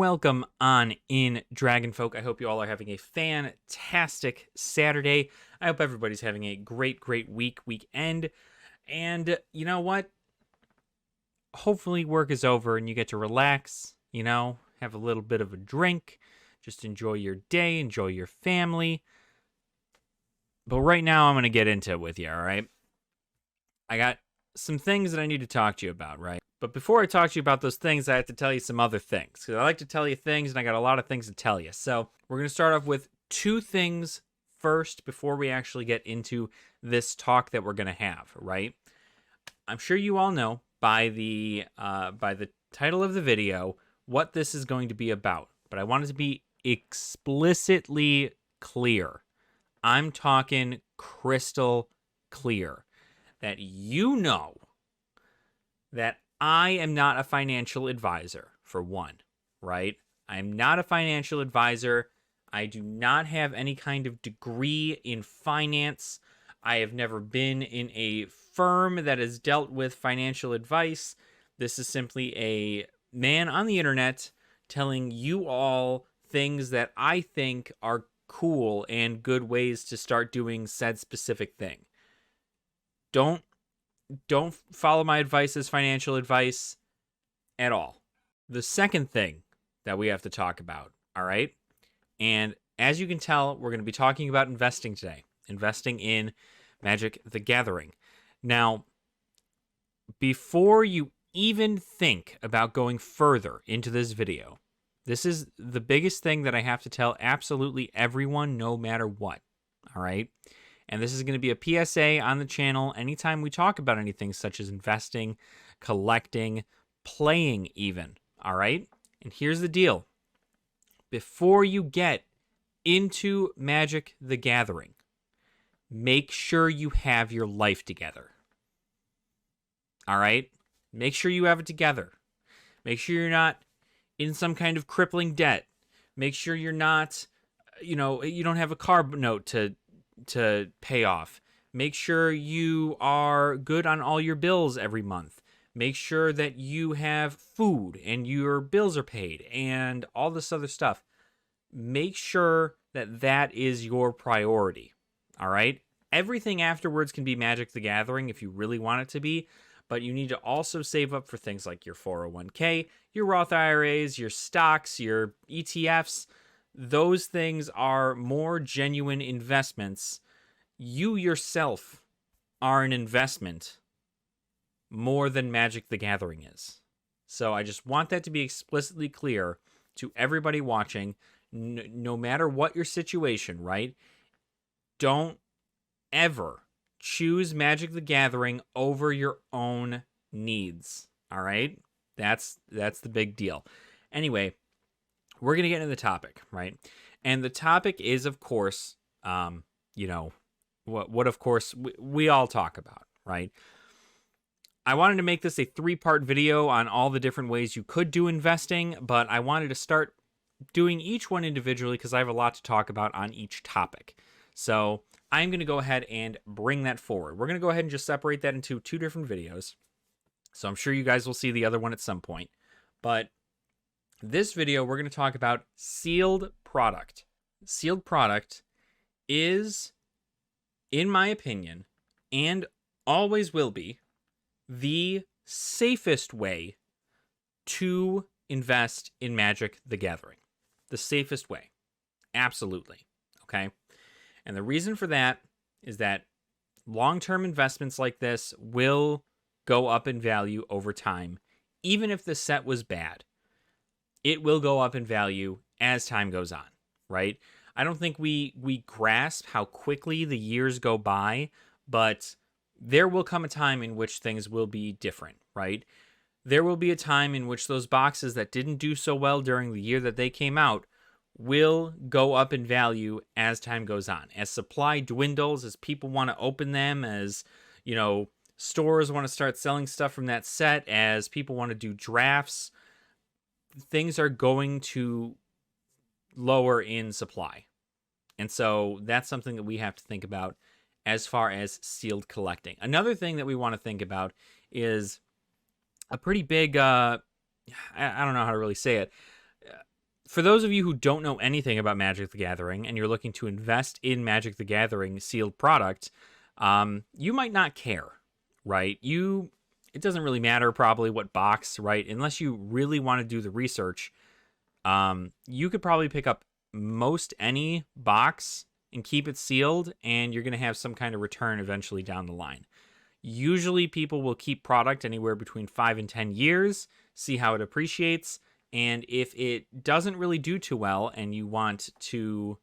welcome on in Dragonfolk. I hope you all are having a fantastic Saturday. I hope everybody's having a great weekend. And you know what? Hopefully work is over and you get to relax, have a little bit of a drink, just enjoy your day, enjoy your family. But right now I'm going to get into it with you, all right? I got some things that I need to talk to you about, right? But before I talk to you about those things, I have to tell you some other things. Because I like to tell you things, and I got a lot of things to tell you. So we're going to start off with two things first before we actually get into this talk that we're going to have, right? I'm sure you all know by the title of the video what this is going to be about. But I want it to be explicitly clear. I'm talking crystal clear. That you know that I am not a financial advisor, for one, right? I'm not a financial advisor. I do not have any kind of degree in finance. I have never been in a firm that has dealt with financial advice. This is simply a man on the internet telling you all things that I think are cool and good ways to start doing said specific thing. Don't follow my advice as financial advice at all. The second thing that we have to talk about, all right? And as you can tell, we're going to be talking about investing today. Investing in Magic the Gathering. Now, before you even think about going further into this video, this is the biggest thing that I have to tell absolutely everyone, no matter what, all right? And this is going to be a PSA on the channel anytime we talk about anything such as investing, collecting, playing even, all right? And here's the deal. Before you get into Magic the Gathering, make sure you have your life together, all right? Make sure you have it together. Make sure you're not in some kind of crippling debt. Make sure you're not, you don't have a car note to pay off. Make sure you are good on all your bills every month. Make sure that you have food and your bills are paid and all this other stuff. Make sure that that is your priority. All right? Everything afterwards can be Magic the Gathering if you really want it to be, but you need to also save up for things like your 401k, your Roth IRAs, your stocks, your ETFs. Those things are more genuine investments. You yourself are an investment more than Magic the Gathering is. So I just want that to be explicitly clear to everybody watching, no matter what your situation, right? Don't ever choose Magic the Gathering over your own needs, all right? That's the big deal. Anyway, we're going to get into the topic, right? And the topic is, of course, what of course, we all talk about, right? I wanted to make this a 3-part video on all the different ways you could do investing, but I wanted to start doing each one individually because I have a lot to talk about on each topic. So I'm going to go ahead and bring that forward. We're going to go ahead and just separate that into 2 different videos. So I'm sure you guys will see the other one at some point. But this video, we're going to talk about sealed product. Sealed product is, in my opinion, and always will be, the safest way to invest in Magic the Gathering. The safest way. Absolutely. Okay? And the reason for that is that long-term investments like this will go up in value over time, even if the set was bad. It will go up in value as time goes on, right? I don't think we grasp how quickly the years go by, but there will come a time in which things will be different, right? There will be a time in which those boxes that didn't do so well during the year that they came out will go up in value as time goes on. As supply dwindles, as people want to open them, as, stores want to start selling stuff from that set, as people want to do drafts, things are going to lower in supply. And so that's something that we have to think about as far as sealed collecting. Another thing that we want to think about is a pretty big, I don't know how to really say it. For those of you who don't know anything about Magic the Gathering and you're looking to invest in Magic the Gathering sealed product, you might not care, right? It doesn't really matter probably what box, right? Unless you really want to do the research, you could probably pick up most any box and keep it sealed, and you're going to have some kind of return eventually down the line. Usually people will keep product anywhere between 5 and 10 years, see how it appreciates, and if it doesn't really do too well and you want to,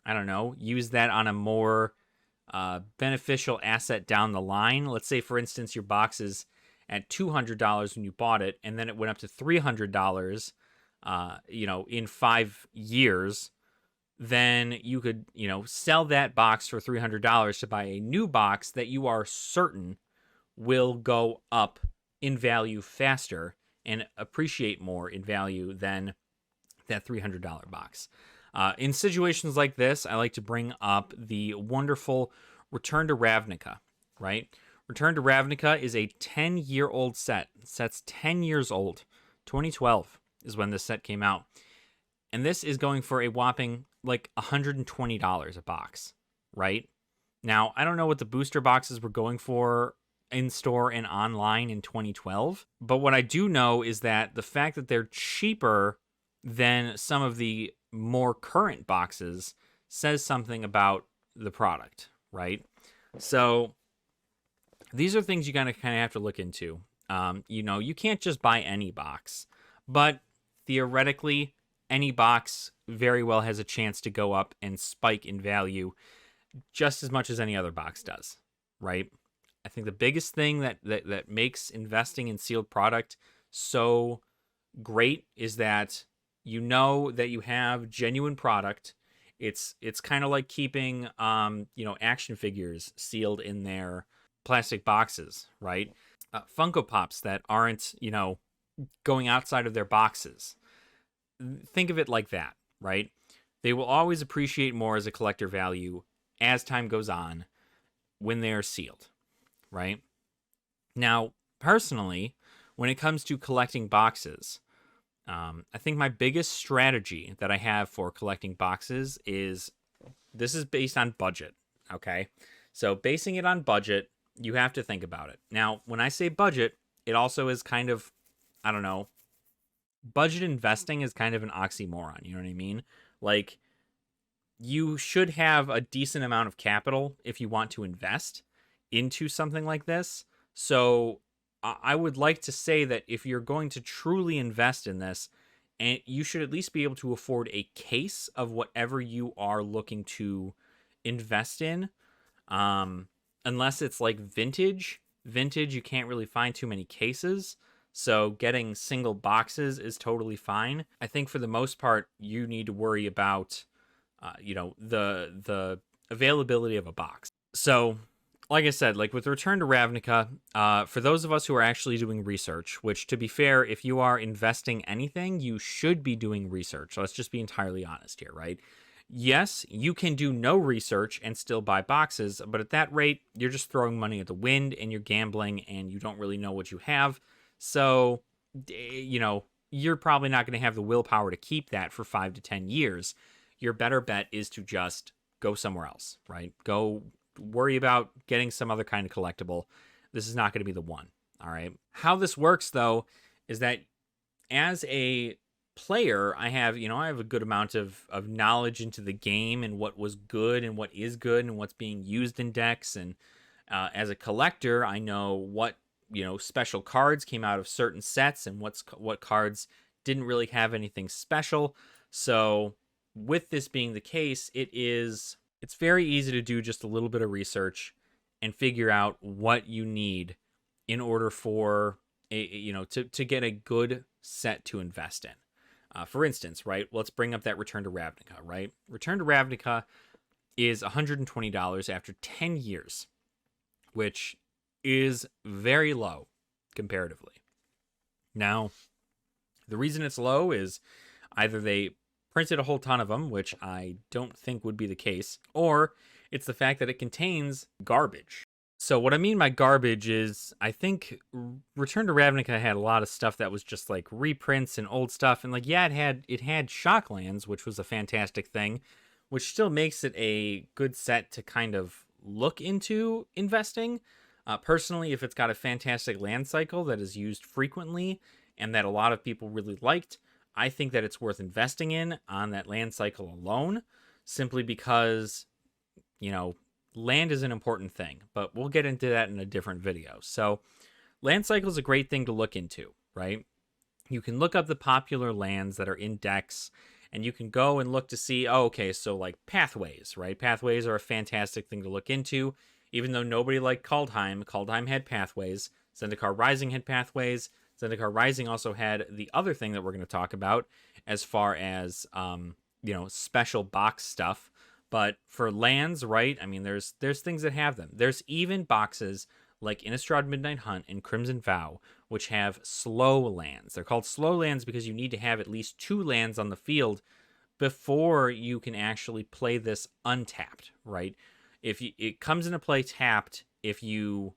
I don't know, use that on a more beneficial asset down the line. Let's say, for instance, your box is at $200 when you bought it, and then it went up to $300, in 5 years. Then you could, sell that box for $300 to buy a new box that you are certain will go up in value faster and appreciate more in value than that $300 box. In situations like this, I like to bring up the wonderful Return to Ravnica, right? Return to Ravnica is a 10-year-old set. The set's 10 years old. 2012 is when this set came out. And this is going for a whopping like $120 a box, right? Now, I don't know what the booster boxes were going for in store and online in 2012, but what I do know is that the fact that they're cheaper than some of the more current boxes says something about the product, right? So these are things you gotta kind of have to look into. You can't just buy any box, but theoretically, any box very well has a chance to go up and spike in value just as much as any other box does, right? I think the biggest thing that makes investing in sealed product so great is that you know that you have genuine product. It's kind of like keeping action figures sealed in their plastic boxes, right? Funko Pops that aren't going outside of their boxes. Think of it like that, right? They will always appreciate more as a collector value as time goes on when they are sealed, right? Now, personally, when it comes to collecting boxes, I think my biggest strategy that I have for collecting boxes is this is based on budget, okay? So basing it on budget, you have to think about it. Now, when I say budget, it also is kind of, I don't know, budget investing is kind of an oxymoron, you know what I mean? Like, you should have a decent amount of capital if you want to invest into something like this. So I would like to say that if you're going to truly invest in this, and you should at least be able to afford a case of whatever you are looking to invest in. Unless it's like vintage, you can't really find too many cases. So getting single boxes is totally fine. I think for the most part, you need to worry about, the availability of a box. So, like I said, like with Return to Ravnica, for those of us who are actually doing research, which to be fair, if you are investing anything, you should be doing research. Let's just be entirely honest here, right? Yes, you can do no research and still buy boxes, but at that rate, you're just throwing money at the wind and you're gambling and you don't really know what you have. So, you're probably not going to have the willpower to keep that for 5 to 10 years. Your better bet is to just go somewhere else, right? Go worry about getting some other kind of collectible. This is not going to be the one, all right? How this works, though, is that as a player, I have a good amount of knowledge into the game and what was good and what is good and what's being used in decks. And as a collector, I know what special cards came out of certain sets and what cards didn't really have anything special. So with this being the case, it's very easy to do just a little bit of research and figure out what you need in order for to get a good set to invest in. For instance, right, let's bring up that Return to Ravnica, right? Return to Ravnica is $120 after 10 years, which is very low comparatively. Now, the reason it's low is either they printed a whole ton of them, which I don't think would be the case, or it's the fact that it contains garbage. So what I mean by garbage is I think Return to Ravnica had a lot of stuff that was just like reprints and old stuff, and like yeah, it had Shocklands, which was a fantastic thing, which still makes it a good set to kind of look into investing. Personally, if it's got a fantastic land cycle that is used frequently and that a lot of people really liked, I think that it's worth investing in on that land cycle alone, simply because you know, land is an important thing, but we'll get into that in a different video. So, land cycle is a great thing to look into, right? You can look up the popular lands that are in decks, and you can go and look to see, oh, okay, so like pathways, right? Pathways are a fantastic thing to look into. Even though nobody liked Kaldheim, Kaldheim had pathways. Zendikar Rising had pathways. Zendikar Rising also had the other thing that we're going to talk about as far as, special box stuff. But for lands, right? I mean, there's things that have them. There's even boxes like Innistrad Midnight Hunt and Crimson Vow, which have slow lands. They're called slow lands because you need to have at least 2 lands on the field before you can actually play this untapped, right? It comes into play tapped if you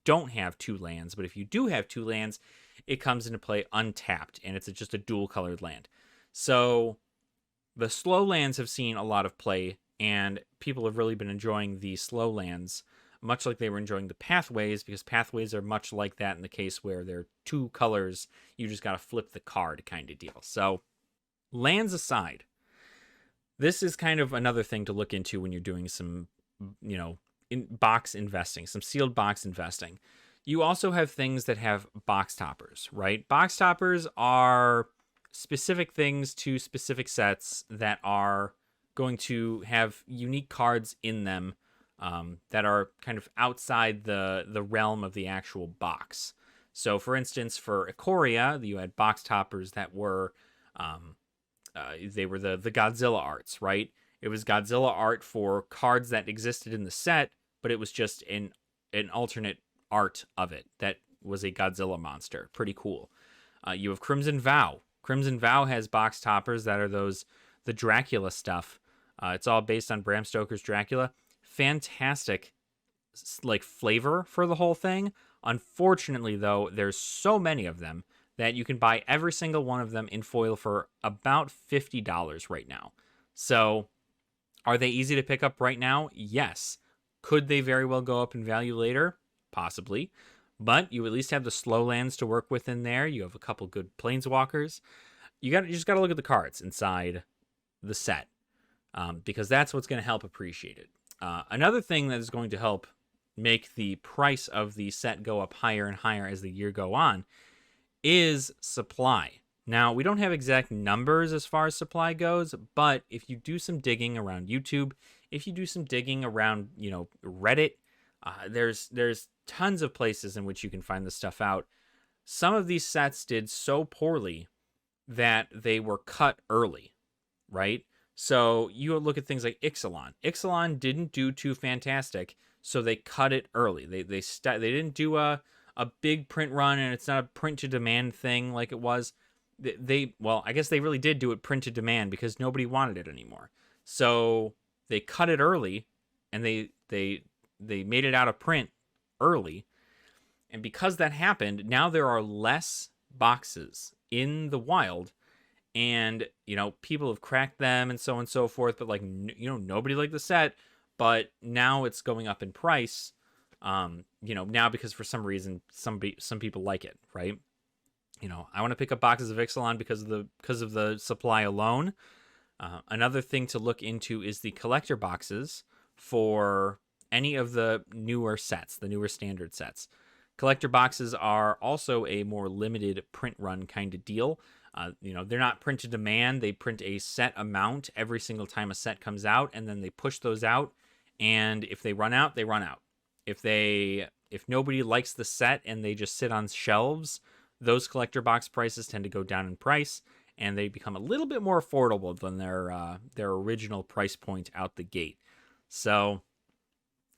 don't have 2 lands, but if you do have 2 lands, it comes into play untapped, and it's just a dual colored land. So the slow lands have seen a lot of play, and people have really been enjoying the slow lands, much like they were enjoying the pathways, because pathways are much like that in the case where they're 2 colors, you just got to flip the card kind of deal. So, lands aside, this is kind of another thing to look into when you're doing some, box investing, some sealed box investing. You also have things that have box toppers, right? Box toppers are specific things to specific sets that are going to have unique cards in them that are kind of outside the realm of the actual box. So, for instance, for Ikoria, you had box toppers that were they were the Godzilla arts, right? It was Godzilla art for cards that existed in the set, but it was just an alternate art of it that was a Godzilla monster. Pretty cool. You have Crimson Vow. Crimson Vow has box toppers that are the Dracula stuff. It's all based on Bram Stoker's Dracula. Fantastic, like, flavor for the whole thing. Unfortunately, though, there's so many of them that you can buy every single one of them in foil for about $50 right now. So, are they easy to pick up right now? Yes. Could they very well go up in value later? Possibly. But you at least have the slow lands to work with in there. You have a couple good planeswalkers. You just got to look at the cards inside the set, because that's what's going to help appreciate it. Another thing that is going to help make the price of the set go up higher and higher as the year go on is supply. Now, we don't have exact numbers as far as supply goes, but if you do some digging around YouTube, if you do some digging around, Reddit, there's tons of places in which you can find this stuff out. Some of these sets did so poorly that they were cut early, right? So you look at things like Ixalan. Ixalan didn't do too fantastic, so they cut it early. They didn't do a big print run, and it's not a print to demand thing like it was. I guess they really did do it print to demand because nobody wanted it anymore. So they cut it early, and they made it out of print early. And because that happened, now there are less boxes in the wild, and people have cracked them and so on and so forth, but nobody liked the set. But now it's going up in price, now because for some reason some people like it, right? I want to pick up boxes of Ixalan because of the supply alone. Another thing to look into is the collector boxes for any of the newer sets, the newer standard sets. Collector boxes are also a more limited print run kind of deal. They're not print to demand. They print a set amount every single time a set comes out, and then they push those out. And if they run out, they run out. If nobody likes the set and they just sit on shelves, those collector box prices tend to go down in price, and they become a little bit more affordable than their original price point out the gate. So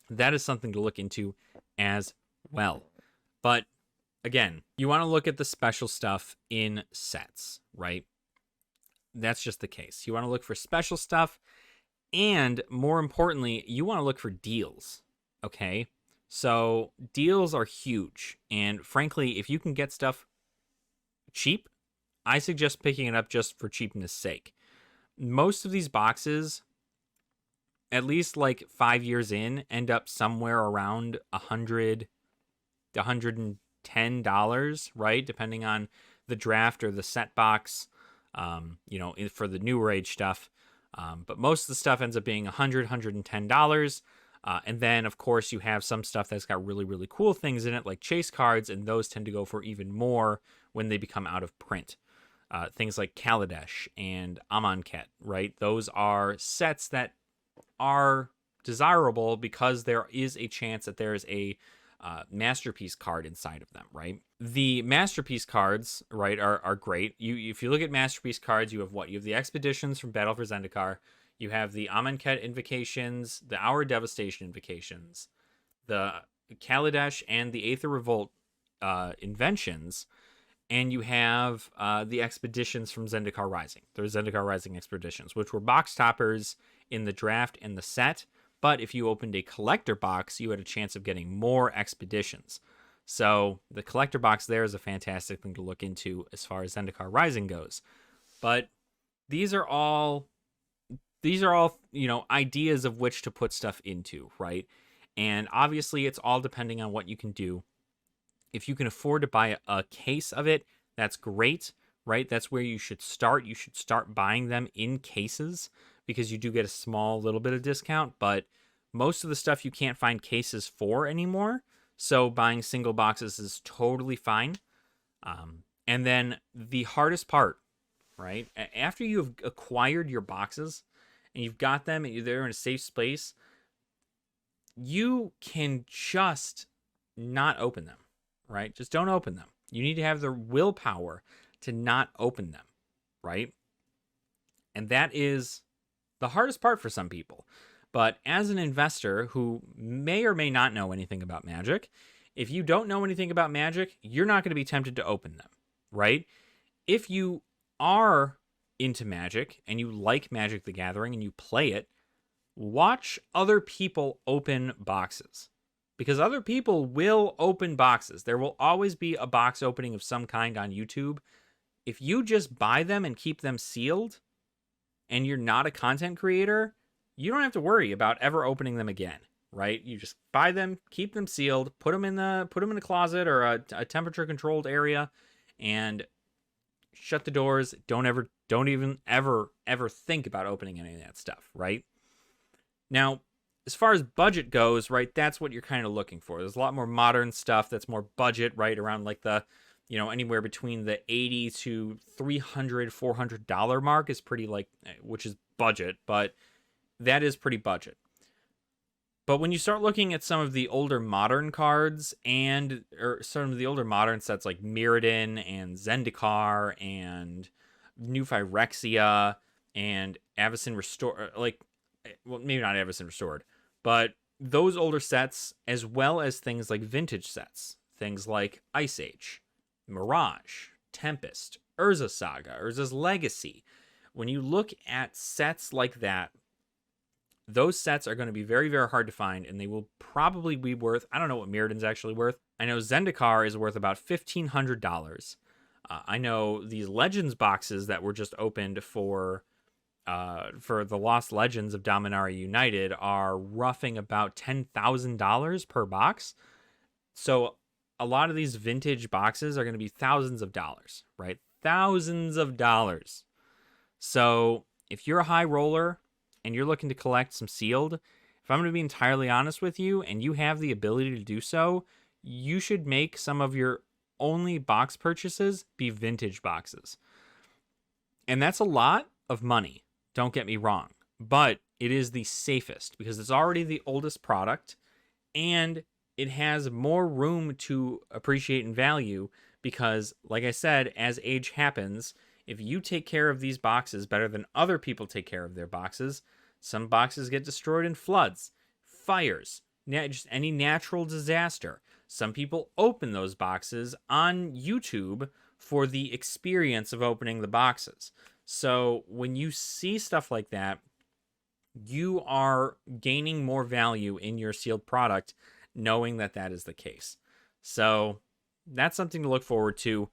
that is something to look into as well. But again, you want to look at the special stuff in sets, right? That's just the case. You want to look for special stuff, and more importantly, you want to look for deals, okay? So deals are huge. And frankly, if you can get stuff cheap, I suggest picking it up just for cheapness sake. Most of these boxes, at least like 5 years in, end up somewhere around $110, right? Depending on the draft or the set box, for the newer age stuff. But most of the stuff ends up being $110. And then, of course, you have some stuff that's got really, really cool things in it, like chase cards, and those tend to go for even more when they become out of print. Things like Kaladesh and Amonkhet, right? Those are sets that are desirable because there is a chance that there is a masterpiece card inside of them, right? The masterpiece cards, right, are great. If you look at masterpiece cards, you have what? You have the expeditions from Battle for Zendikar. You have the Amonkhet invocations, the Hour Devastation invocations, the Kaladesh and the Aether Revolt inventions, and you have the expeditions from Zendikar Rising. There's Zendikar Rising expeditions, which were box toppers in the draft and the set. But if you opened a collector box, you had a chance of getting more expeditions. So the collector box there is a fantastic thing to look into as far as Zendikar Rising goes. But these are all ideas of which to put stuff into, right? And obviously it's all depending on what you can do. If you can afford to buy a case of it, that's great, right? That's where you should start. You should start buying them in cases because you do get a small little bit of discount, but most of the stuff you can't find cases for anymore. So buying single boxes is totally fine. And then the hardest part, right? After you've acquired your boxes and you've got them and they're in a safe space, you can just not open them, right? Just don't open them. You need to have the willpower to not open them, right? And that is the hardest part for some people. But as an investor who may or may not know anything about Magic, if you don't know anything about Magic, you're not going to be tempted to open them, right? If you are into Magic and you like Magic the Gathering and you play it, watch other people open boxes. Because other people will open boxes. There will always be a box opening of some kind on YouTube. If you just buy them and keep them sealed, and you're not a content creator, you don't have to worry about ever opening them again, right? You just buy them, keep them sealed, put them in a closet or a temperature controlled area, and shut the doors. Don't even ever think about opening any of that stuff, right? Now, as far as budget goes, right, that's what you're kind of looking for. There's a lot more modern stuff that's more budget, right, around like the anywhere between the $80 to $300, $400 mark is pretty which is budget, but that is pretty budget. But when you start looking at some of the older modern cards or some of the older modern sets like Mirrodin and Zendikar and New Phyrexia and Avacyn Restored, maybe not Avacyn Restored, but those older sets, as well as things like vintage sets, things like Ice Age, Mirage, Tempest, Urza Saga, Urza's Legacy. When you look at sets like that, those sets are going to be very, very hard to find, and they will probably be worth, I don't know what Mirrodin's actually worth. I know Zendikar is worth about $1,500. I know these Legends boxes that were just opened for the Lost Legends of Dominaria United are roughing about $10,000 per box. So a lot of these vintage boxes are going to be thousands of dollars, right? Thousands of dollars. So if you're a high roller and you're looking to collect some sealed, if I'm going to be entirely honest with you and you have the ability to do so, you should make some of your only box purchases be vintage boxes. And that's a lot of money. Don't get me wrong, but it is the safest because it's already the oldest product and it has more room to appreciate and value because, like I said, as age happens, if you take care of these boxes better than other people take care of their boxes, some boxes get destroyed in floods, fires, just any natural disaster. Some people open those boxes on YouTube for the experience of opening the boxes. So when you see stuff like that, you are gaining more value in your sealed product, knowing that that is the case. So that's something to look forward to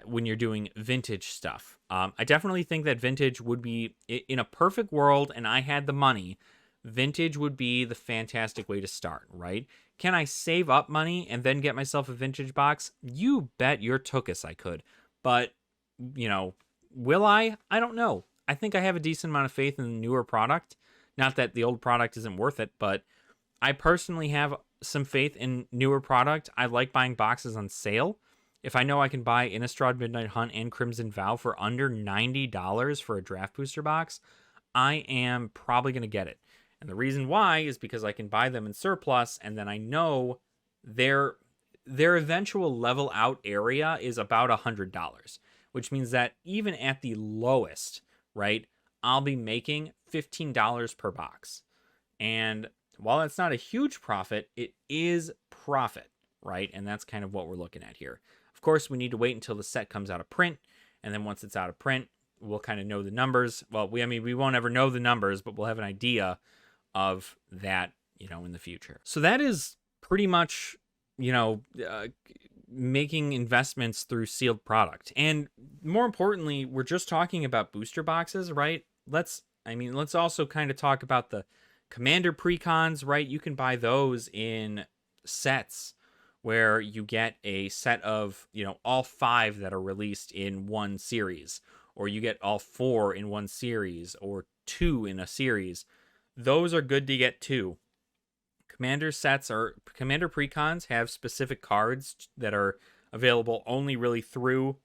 when you're doing vintage stuff. I definitely think that vintage would be, in a perfect world and I had the money, vintage would be the fantastic way to start, right? Can I save up money and then get myself a vintage box? You bet your tuchus I could. But, will I? I don't know. I think I have a decent amount of faith in the newer product. Not that the old product isn't worth it, but I personally have some faith in newer product. I like buying boxes on sale. If I know I can buy Innistrad Midnight Hunt and Crimson Vow for under $90 for a draft booster box, I am probably going to get it. And the reason why is because I can buy them in surplus, and then I know their eventual level out area is about $100, which means that even at the lowest, right, I'll be making $15 per box. And while that's not a huge profit, it is profit, right? And that's kind of what we're looking at here. Of course, we need to wait until the set comes out of print, and then once it's out of print, we'll kind of know the numbers. Well, we won't ever know the numbers, but we'll have an idea of that, in the future. So that is pretty much, making investments through sealed product. And more importantly, we're just talking about booster boxes, right? Let's also kind of talk about the Commander precons, right? You can buy those in sets where you get a set of, all 5 that are released in one series, or you get all 4 in one series, or 2 in a series. Those are good to get too. Commander precons have specific cards that are available only really through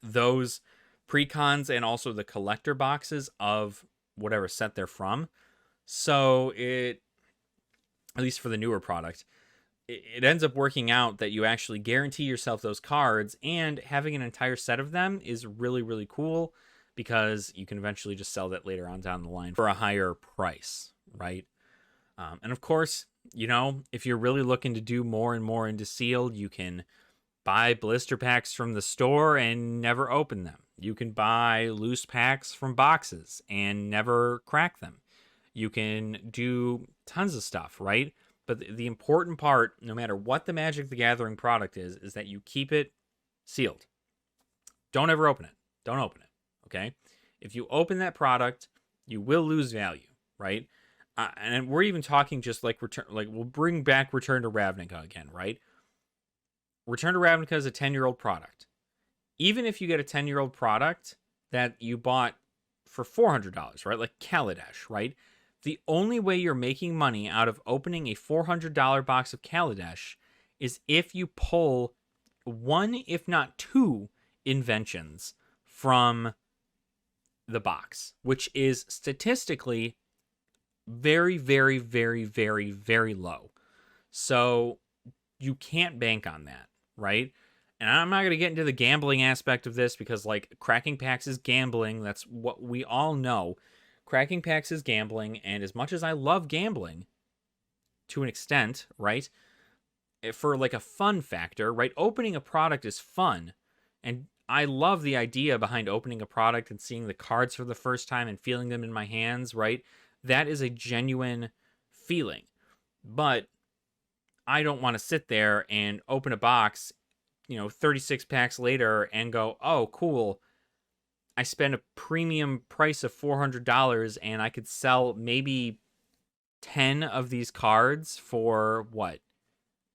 those precons and also the collector boxes of whatever set they're from. So at least for the newer product, it ends up working out that you actually guarantee yourself those cards, and having an entire set of them is really, really cool because you can eventually just sell that later on down the line for a higher price, right? And of course, if you're really looking to do more and more into sealed, you can buy blister packs from the store and never open them. You can buy loose packs from boxes and never crack them. You can do tons of stuff, right? But the important part, no matter what the Magic the Gathering product is that you keep it sealed. Don't ever open it. Don't open it, okay? If you open that product, you will lose value, right? And we're even talking just like we'll bring back Return to Ravnica again, right? Return to Ravnica is a 10-year-old product. Even if you get a 10-year-old product that you bought for $400, right? Like Kaladesh, right? The only way you're making money out of opening a $400 box of Kaladesh is if you pull 1, if not 2, inventions from the box, which is statistically very, very, very, very, very low. So you can't bank on that, right? And I'm not going to get into the gambling aspect of this because, cracking packs is gambling. That's what we all know. Cracking packs is gambling, and as much as I love gambling, to an extent, right, for a fun factor, right, opening a product is fun, and I love the idea behind opening a product and seeing the cards for the first time and feeling them in my hands, right? That is a genuine feeling, but I don't want to sit there and open a box, 36 packs later and go, oh, cool, I spent a premium price of $400 and I could sell maybe 10 of these cards for what?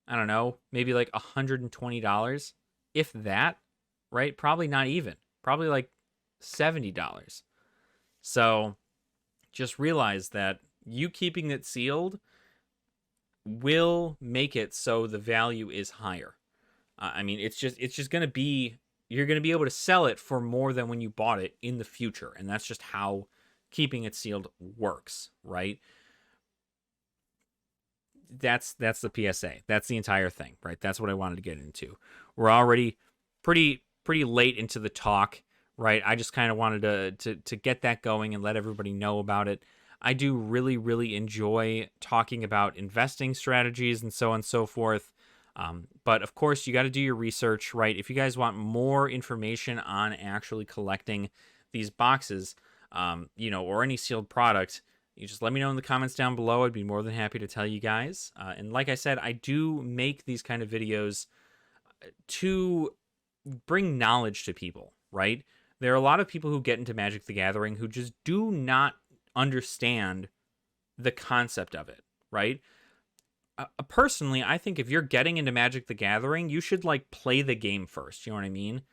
I don't know, maybe $120, if that, right? Probably not even. Probably $70. So just realize that you keeping it sealed will make it so the value is higher. It's just going to be, you're going to be able to sell it for more than when you bought it in the future. And that's just how keeping it sealed works, right? That's the PSA. That's the entire thing, right? That's what I wanted to get into. We're already pretty late into the talk, right? I just kind of wanted to get that going and let everybody know about it. I do really, really enjoy talking about investing strategies and so on and so forth. But of course, you got to do your research, right? If you guys want more information on actually collecting these boxes, or any sealed product, you just let me know in the comments down below. I'd be more than happy to tell you guys. And like I said, I do make these kind of videos to bring knowledge to people, right? There are a lot of people who get into Magic the Gathering who just do not understand the concept of it, right? Personally, I think if you're getting into Magic the Gathering, you should like play the game first. You know what I mean?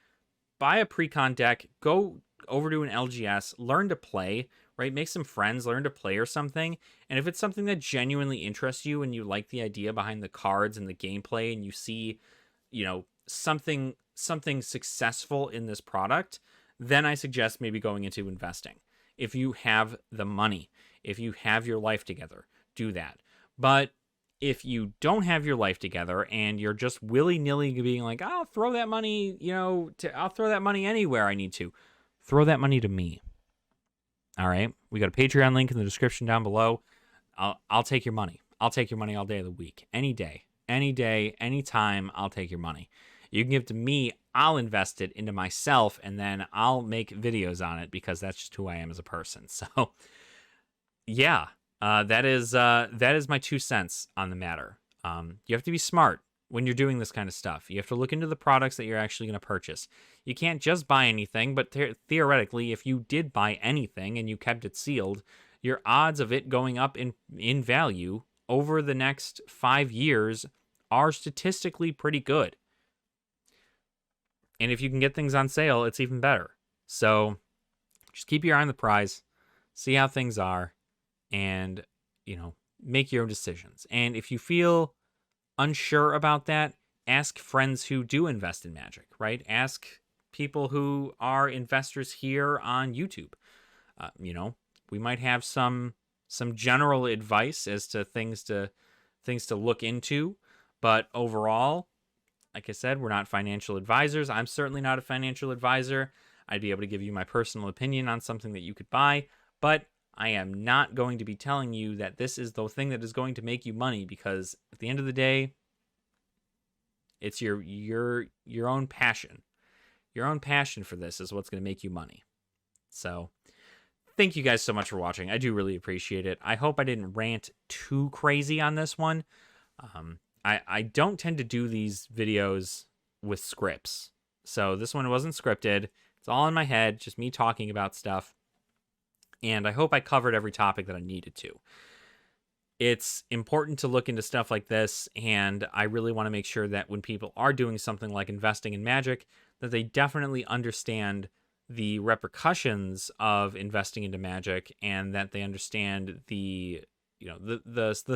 Buy a pre-con deck, go over to an LGS, learn to play, right? Make some friends, learn to play or something. And if it's something that genuinely interests you and you like the idea behind the cards and the gameplay and you see, something successful in this product, then I suggest maybe going into investing. If you have the money, if you have your life together, do that. But if you don't have your life together and you're just willy-nilly being like, I'll throw that money, I'll throw that money anywhere I need to, throw that money to me. All right? We got a Patreon link in the description down below. I'll take your money. I'll take your money all day of the week. Any day, any time, I'll take your money. You can give it to me. I'll invest it into myself, and then I'll make videos on it because that's just who I am as a person. So, yeah. That is my 2 cents on the matter. You have to be smart when you're doing this kind of stuff. You have to look into the products that you're actually going to purchase. You can't just buy anything, but theoretically, if you did buy anything and you kept it sealed, your odds of it going up in value over the next 5 years are statistically pretty good. And if you can get things on sale, it's even better. So just keep your eye on the prize, see how things are, and, make your own decisions. And if you feel unsure about that, ask friends who do invest in Magic, right? Ask people who are investors here on YouTube. We might have some general advice as to things to look into, but overall, like I said, we're not financial advisors. I'm certainly not a financial advisor. I'd be able to give you my personal opinion on something that you could buy, but I am not going to be telling you that this is the thing that is going to make you money, because at the end of the day, it's your own passion. Your own passion for this is what's going to make you money. So, thank you guys so much for watching. I do really appreciate it. I hope I didn't rant too crazy on this one. I don't tend to do these videos with scripts. So this one wasn't scripted. It's all in my head, just me talking about stuff. And I hope I covered every topic that I needed to. It's important to look into stuff like this, and I really want to make sure that when people are doing something like investing in Magic, that they definitely understand the repercussions of investing into Magic, and that they understand the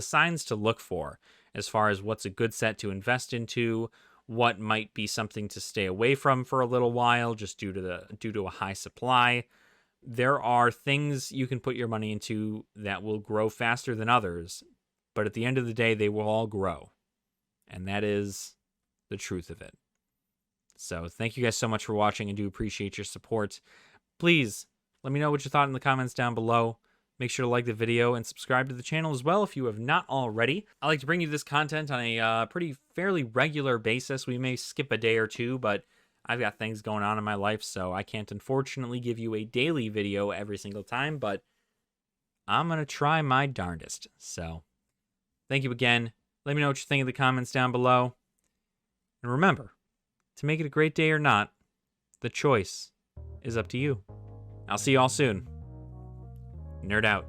signs to look for as far as what's a good set to invest into, what might be something to stay away from for a little while just due to a high supply. There are things you can put your money into that will grow faster than others, but at the end of the day, they will all grow. And that is the truth of it. So thank you guys so much for watching. I do appreciate your support. Please let me know what you thought in the comments down below. Make sure to like the video and subscribe to the channel as well if you have not already. I like to bring you this content on a fairly regular basis. We may skip a day or two, but I've got things going on in my life, so I can't unfortunately give you a daily video every single time, but I'm going to try my darndest. So thank you again. Let me know what you think in the comments down below. And remember, to make it a great day or not, the choice is up to you. I'll see you all soon. Nerd out.